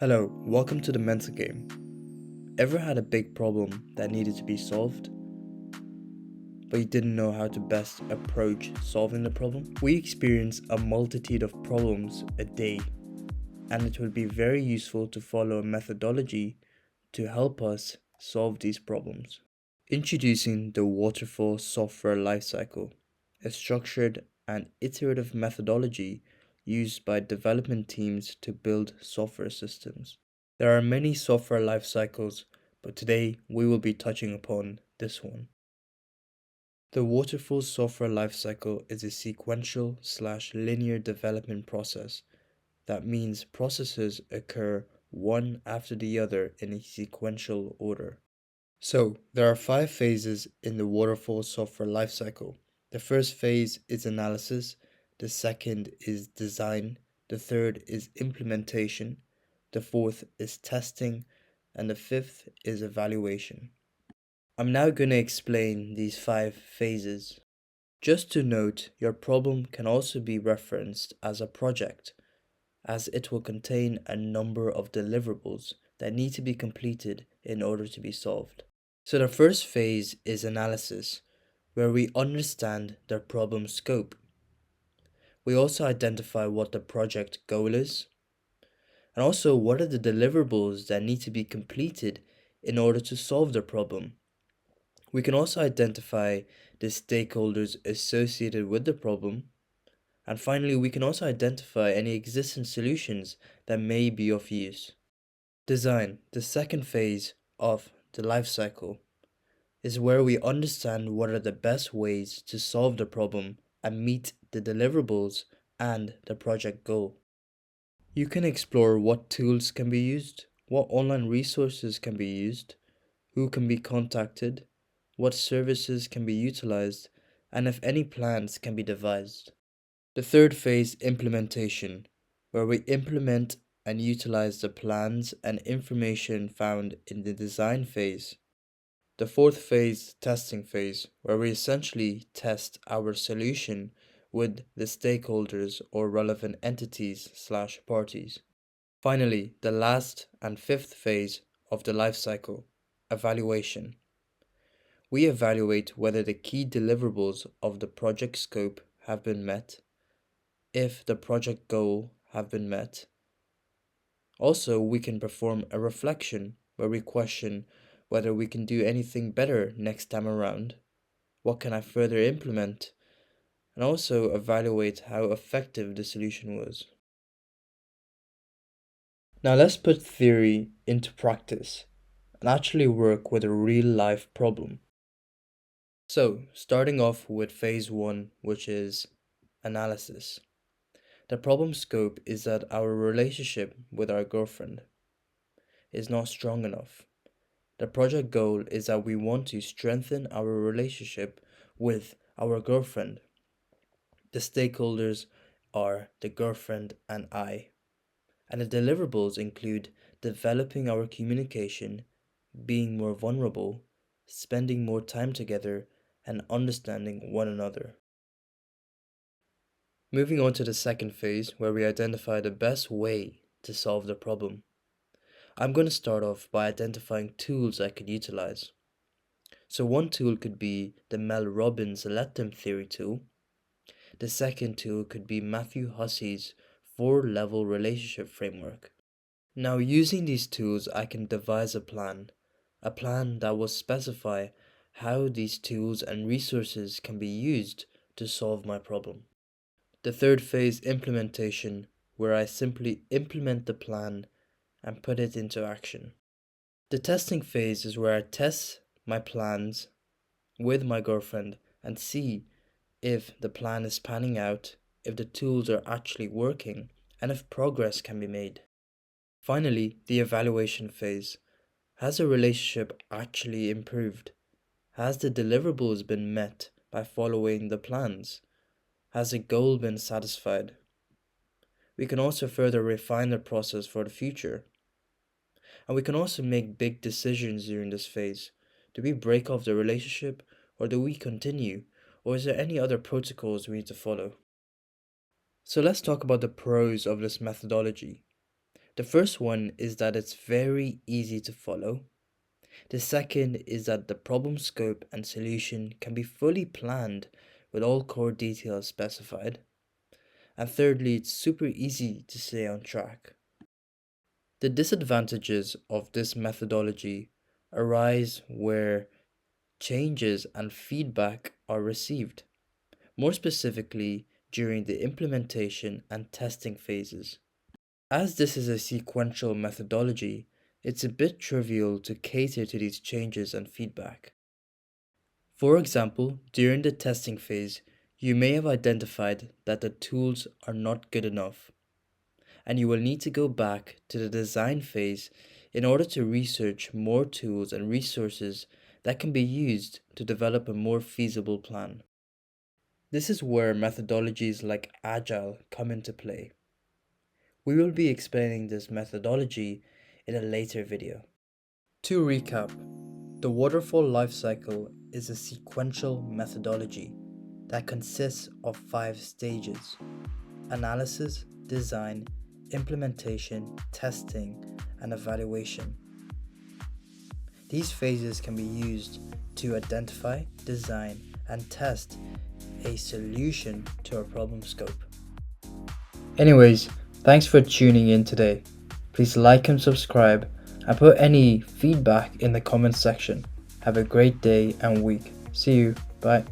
Hello, welcome to the mental game. Ever had a big problem that needed to be solved, but you didn't know how to best approach solving the problem? We experience a multitude of problems a day, and it would be very useful to follow a methodology to help us solve these problems. Introducing the waterfall software lifecycle, a structured and iterative methodology used by development teams to build software systems. There are many software life cycles, but today we will be touching upon this one. The waterfall software lifecycle is a sequential/linear development process. That means processes occur one after the other in a sequential order. So, there are 5 phases in the waterfall software lifecycle. The first phase is analysis, the second is design, the third is implementation, the fourth is testing, and the fifth is evaluation. I'm now going to explain these 5 phases. Just to note, your problem can also be referenced as a project, as it will contain a number of deliverables that need to be completed in order to be solved. So the first phase is analysis, where we understand the problem scope. We also identify what the project goal is, and also what are the deliverables that need to be completed in order to solve the problem. We can also identify the stakeholders associated with the problem, and finally we can also identify any existing solutions that may be of use. Design, the second phase of the life cycle, is where we understand what are the best ways to solve the problem and meet the deliverables and the project goal. You can explore what tools can be used, what online resources can be used, who can be contacted, what services can be utilized, and if any plans can be devised. The third phase, implementation, where we implement and utilize the plans and information found in the design phase. The fourth phase, testing phase, where we essentially test our solution with the stakeholders or relevant entities/parties. Finally, the last and fifth phase of the life cycle, evaluation. We evaluate whether the key deliverables of the project scope have been met, if the project goal have been met. Also, we can perform a reflection where we question whether we can do anything better next time around, what can I further implement, and also evaluate how effective the solution was. Now let's put theory into practice and actually work with a real life problem. So, starting off with phase 1, which is analysis. The problem scope is that our relationship with our girlfriend is not strong enough. The project goal is that we want to strengthen our relationship with our girlfriend. The stakeholders are the girlfriend and I. And the deliverables include developing our communication, being more vulnerable, spending more time together, and understanding one another. Moving on to the second phase, where we identify the best way to solve the problem. I'm going to start off by identifying tools I could utilize. So one tool could be the Mel Robbins Let Them Theory tool. The second tool could be Matthew Hussey's 4-level relationship framework. Now using these tools, I can devise a plan that will specify how these tools and resources can be used to solve my problem. The third phase, implementation, where I simply implement the plan and put it into action. The testing phase is where I test my plans with my girlfriend and see if the plan is panning out, if the tools are actually working, and if progress can be made. Finally, the evaluation phase. Has the relationship actually improved? Has the deliverables been met by following the plans? Has the goal been satisfied? We can also further refine the process for the future. And we can also make big decisions during this phase. Do we break off the relationship, or do we continue? Or is there any other protocols we need to follow? So let's talk about the pros of this methodology. The first one is that it's very easy to follow. The second is that the problem scope and solution can be fully planned with all core details specified. And thirdly, it's super easy to stay on track. The disadvantages of this methodology arise where changes and feedback are received, more specifically during the implementation and testing phases. As this is a sequential methodology, it's a bit trivial to cater to these changes and feedback. For example, during the testing phase, you may have identified that the tools are not good enough, and you will need to go back to the design phase in order to research more tools and resources that can be used to develop a more feasible plan. This is where methodologies like Agile come into play. We will be explaining this methodology in a later video. To recap, the waterfall lifecycle is a sequential methodology that consists of 5 stages: analysis, design, implementation, testing, and evaluation. These phases can be used to identify, design, and test a solution to a problem scope. Anyways, thanks for tuning in today. Please like and subscribe and put any feedback in the comments section. Have a great day and week. See you. Bye.